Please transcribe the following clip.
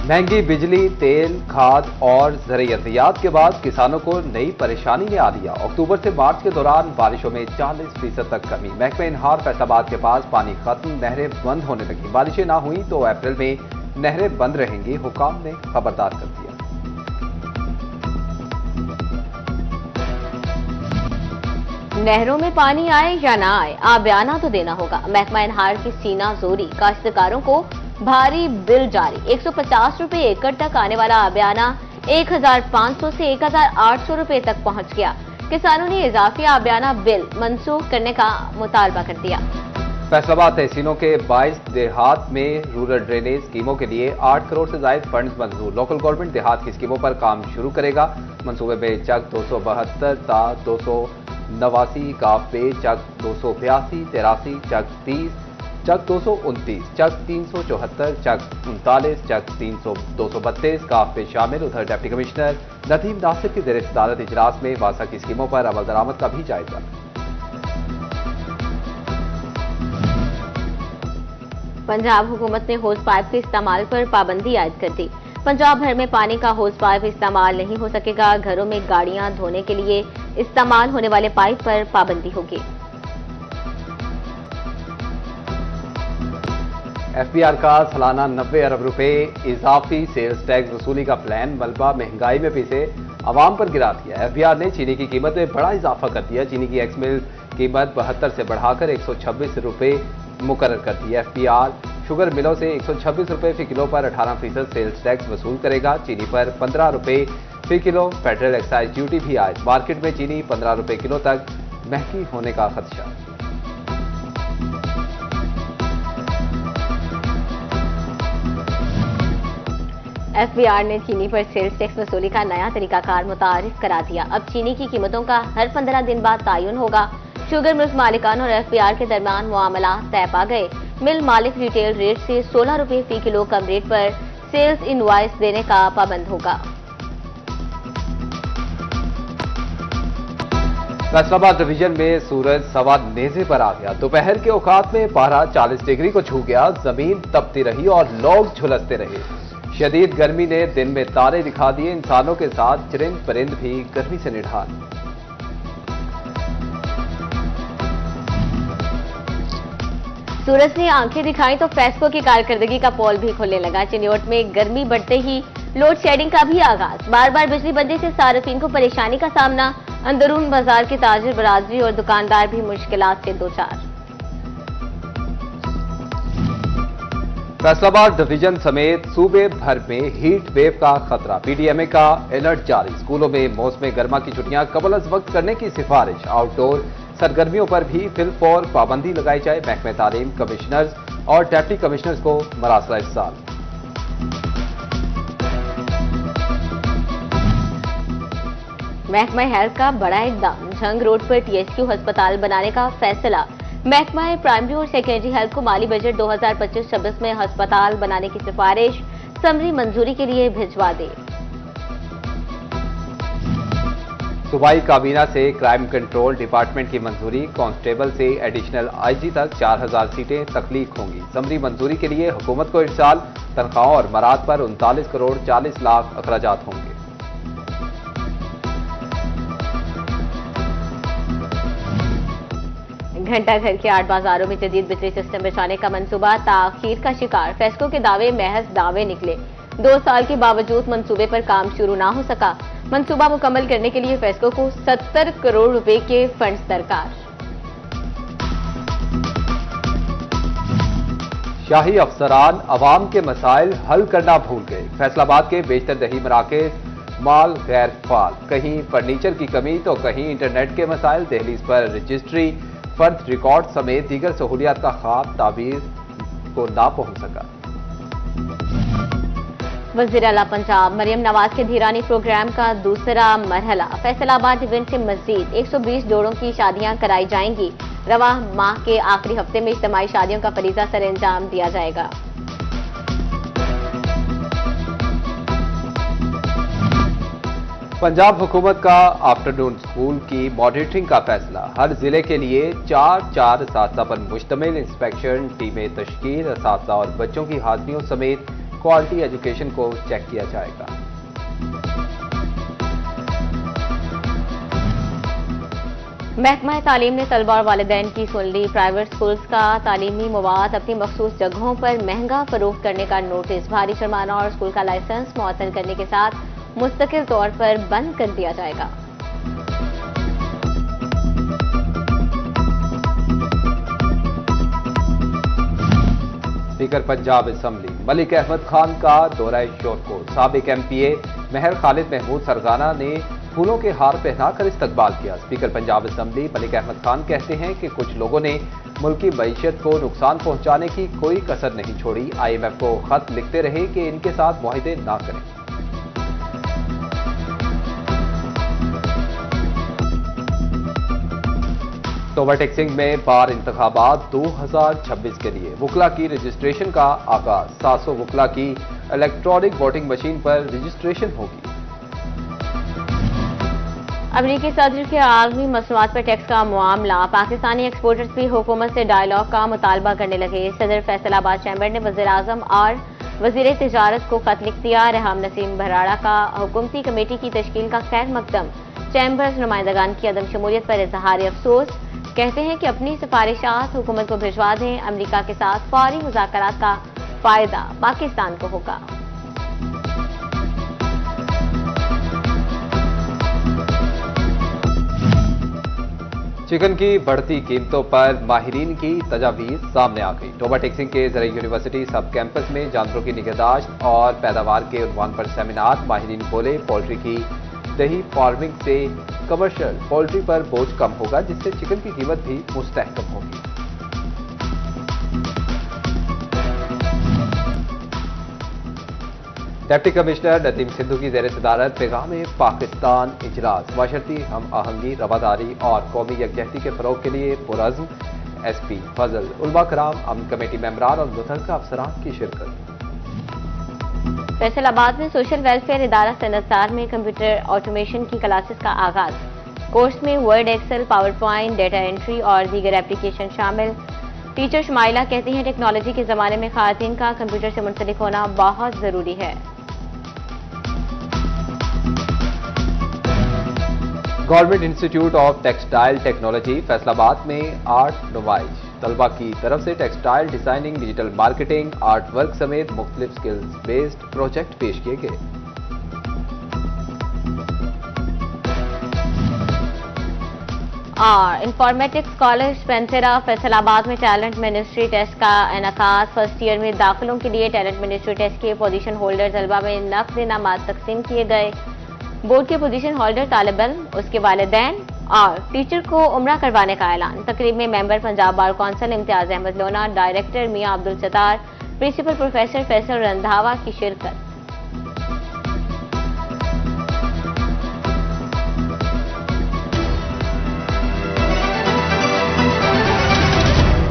महंगी बिजली, तेल, खाद और ज़राअत के बाद किसानों को नई परेशानी ने आ दिया। अक्टूबर से मार्च के दौरान बारिशों में 40% तक कमी। महकमा इनहार फैसलाबाद के पास पानी खत्म, नहरें बंद होने लगी। बारिशें ना हुई तो अप्रैल में नहरें बंद रहेंगी, हुकाम ने खबरदार कर दिया। नहरों में पानी आए या ना आए, आबियाना तो देना होगा। महकमा इनहार की सीना जोरी, काश्तकारों को भारी बिल जारी। 150 रुपए एकड़ तक आने वाला आबियाना 1500 से 1800 रुपए तक पहुंच गया। किसानों ने इजाफी आबियाना बिल मंसूख करने का मुतालबा कर दिया। फैसलाबाद तहसीलों के 22 देहात में रूरल ड्रेनेज स्कीमों के लिए 8 करोड़ से ज्यादा फंड्स मंजूर। लोकल गवर्नमेंट देहात की स्कीमों पर काम शुरू करेगा। मंसूबे में चक 272 ता 289, काफे चक 282, 83, चक 30, चक 229, चक 374, चक 39, चक 232 काफे शामिल। उधर डिप्टी कमिश्नर नदीम नासिर की ज़ेर सदारत इजलास में वासा की स्कीमों पर अमल दरामद का भी जायजा। पंजाब हुकूमत ने होज पाइप के इस्तेमाल पर पाबंदी आयद कर दी। पंजाब भर में पानी का होज पाइप इस्तेमाल नहीं हो सकेगा। घरों में गाड़ियां धोने के लिए इस्तेमाल होने वाले पाइप पर पाबंदी होगी। एफबीआर का सालाना 90 अरब रुपए इजाफी सेल्स टैक्स वसूली का प्लान मलबा महंगाई में पिसे आवाम पर गिरा दिया। एफबीआर ने चीनी की कीमत में बड़ा इजाफा कर दिया। चीनी की एक्स मिल कीमत 72 से बढ़ाकर 126 रुपए मुकर्रर कर दी। एफबीआर शुगर मिलों से 126 रुपए फी किलो पर 18% सेल्स टैक्स वसूल करेगा। चीनी पर 15 रुपए फी किलो फेडरल एक्साइज ड्यूटी भी आए। मार्केट में चीनी 15 रुपए किलो तक महंगी होने का खदशा। एफबीआर ने चीनी पर सेल्स टैक्स वसूली का नया तरीकाकार मुतारिफ करा दिया। अब चीनी की कीमतों का हर 15 दिन बाद तायुन होगा। शुगर मिल्स मालिकान और एफबीआर के दरमियान मुआमला तय पा गए। मिल मालिक रिटेल रेट से 16 रुपए फी किलो कम रेट पर सेल्स इनवॉइस देने का पाबंद होगा। फैसलाबाद डिवीजन में सूरज सवा नेज़े पर आ गया। दोपहर के औकात में पारा 40 डिग्री को छू गया। जमीन तपती रही और लोग झुलसते रहे। शदीद गर्मी ने दिन में तारे दिखा दिए। इंसानों के साथ चरिंद परिंद भी गर्मी से निढाल। सूरज ने आंखें दिखाई तो फेस्को की कारकर्दगी का पोल भी खुलने लगा। चिन्योट में गर्मी बढ़ते ही लोड शेडिंग का भी आगाज। बार बार बिजली बनने से सार्फिन को परेशानी का सामना। अंदरून बाजार की ताजिर बरादरी और दुकानदार भी मुश्किलात से दो चार। फैसलाबाद डिवीजन समेत सूबे भर में हीट वेव का खतरा। पीडीएमए का अलर्ट जारी। स्कूलों में मौसम गर्मा की छुट्टियां कबल अज वक्त करने की सिफारिश। आउटडोर सरगर्मियों पर भी फिलफौर पाबंदी लगाई जाए। महकमे तालीम कमिश्नर्स और डिप्टी कमिश्नर्स को मरासला इरसाल। महकमा हेल्थ का बड़ा इकदाम। झंग रोड पर टीएचक्यू अस्पताल बनाने का फैसला। महकमा प्राइमरी और सेकेंडरी हेल्थ को माली बजट 2025-26 में अस्पताल बनाने की सिफारिश समरी मंजूरी के लिए भिजवा दे। सूबाई काबीना से क्राइम कंट्रोल डिपार्टमेंट की मंजूरी। कांस्टेबल से एडिशनल आईजी तक 4000 सीटें तख्लीक होंगी। समरी मंजूरी के लिए हुकूमत को इरसाल। तनख्वाहों और मराद पर 39 करोड़ 40 लाख अखराजात होंगे। घंटा घर के 8 बाजारों में जदीद बिजली सिस्टम बिछाने का मंसूबा ताखीर का शिकार। फेस्को के दावे महज दावे निकले। 2 साल के बावजूद मंसूबे पर काम शुरू ना हो सका। मंसूबा मुकम्मल करने के लिए फेस्को को 70 करोड़ रुपए के फंड्स दरकार। शाही अफसरान अवाम के मसाइल हल करना भूल गए। फैसलाबाद के बेशतर दही मराकज माल गैर फाल। कहीं फर्नीचर की कमी तो कहीं इंटरनेट के मसाइल। दहलीज पर रजिस्ट्री, फर्द रिकॉर्ड समेत दीगर सहूलियात का ख्वाब ताबीर को ना पहुंच सका। वज़ीर आला पंजाब मरियम नवाज के धीरानी प्रोग्राम का दूसरा मरहला। फैसलाबाद इवेंट से मजीद 120 जोड़ों की शादियां कराई जाएंगी। रवा माह के आखिरी हफ्ते में इज्तिमाई शादियों का फरीजा सर अंजाम दिया जाएगा। पंजाब हुकूमत का आफ्टरनून स्कूल की मॉनिटरिंग का फैसला। हर जिले के लिए 4 असातिज़ा पर मुश्तमिल इंस्पेक्शन टीमें तश्कील। असातिज़ा और बच्चों की हाजिरियों समेत क्वालिटी एजुकेशन को चेक किया जाएगा। महकमा तालीम ने तलबा और वालिदैन की सुन ली। प्राइवेट स्कूल्स का तालीमी मवाद अपनी मखसूस जगहों पर महंगा फरोख्त करने का नोटिस, भारी जुर्माना और स्कूल का लाइसेंस मुअत्तल करने के साथ मुस्तकिल तौर पर बंद कर दिया जाएगा। स्पीकर पंजाब असेंबली मलिक अहमद खान का दौरा शोरकोट, साबिक एमपीए महर खालिद महमूद सरगाना ने फूलों के हार पहनाकर इस्तकबाल किया। स्पीकर पंजाब असेंबली मलिक अहमद खान कहते हैं कि कुछ लोगों ने मुल्की मईशत को नुकसान पहुंचाने की कोई कसर नहीं छोड़ी। IMF को खत लिखते रहे कि इनके साथ मुआहदे ना करें। ओवरटेक्सिंग में बार इंतखाबात 2026 के लिए वकला की रजिस्ट्रेशन का आगाज, 700 वकला की इलेक्ट्रॉनिक वोटिंग मशीन पर रजिस्ट्रेशन होगी। अमरीकी सदर के आलमी मसनूआत पर टैक्स का मामला, पाकिस्तानी एक्सपोर्टर्स भी हुकूमत से डायलॉग का मुतालबा करने लगे। सदर फैसलाबाद चैम्बर ने वज़ीर आज़म और वज़ीर तिजारत को खत लिख दिया। रेहाम नसीम भराड़ा का हुकूमती कमेटी की तश्कील का खैर मकदम, चैम्बर्स नुमाइंदगान की अदम शमूलियत पर इजहार अफसोस, कहते हैं कि अपनी सिफारिशात हुकूमत को भिजवा दें। अमरीका के साथ फौरी मुज़ाकरात का फायदा पाकिस्तान को होगा। चिकन की बढ़ती कीमतों पर माहिरीन की तजावीज़ सामने आ गई। ओवरटेक्सिंग के जरिए यूनिवर्सिटी सब कैंपस में जानवरों की निगहदाश्त और पैदावार के उन्वान पर सेमिनार। माहिरीन बोले, पोल्ट्री की दही फार्मिंग से कमर्शियल पोल्ट्री पर बोझ कम होगा, जिससे चिकन की कीमत भी मुस्तहकम होगी। डिप्टी कमिश्नर नदीम सिद्धू की जेर सदारत पैगाम पाकिस्तान इजलास, माशरती हम आहंगी, रवादारी और कौमी यकजहती के फरोग के लिए पुरअज़्म। SP फजल, उलमा कराम, अमन कमेटी मेंबरान और मुतल्लिका अफसरान की शिरकत। फैसलाबाद में सोशल वेलफेयर इदारा सनतसार में कंप्यूटर ऑटोमेशन की क्लासेस का आगाज। कोर्स में Word, Excel, PowerPoint, data entry और दीगर एप्लीकेशन शामिल। टीचर शुमाइला कहती हैं, टेक्नोलॉजी के जमाने में खातिन का कंप्यूटर से मुंसलिक होना बहुत जरूरी है। Government institute of textile technology Faisalabad में आर्ट नुमाइश, तलबा की तरफ से textile designing, digital marketing, art work समेत मुख्तलिफ स्किल्स बेस्ड प्रोजेक्ट पेश किए गए। और इंफॉर्मेटिक्स कॉलेज पेंसेरा फैसलाबाद में टैलेंट मिनिस्ट्री टेस्ट का इनकाद। फर्स्ट ईयर में दाखिलों के लिए टैलेंट मिनिस्ट्री टेस्ट के पोजीशन होल्डर तलबा में नक्द इनामात तकसीम किए गए। बोर्ड के पोजीशन होल्डर तालिब इल्म, उसके वालिदैन और टीचर को उम्रा करवाने का ऐलान। तकरीब में member Punjab Bar Council Imtiaz Ahmed Lona, director Mian Abdul Sattar, principal professor Faisal Randhawa की शिरकत।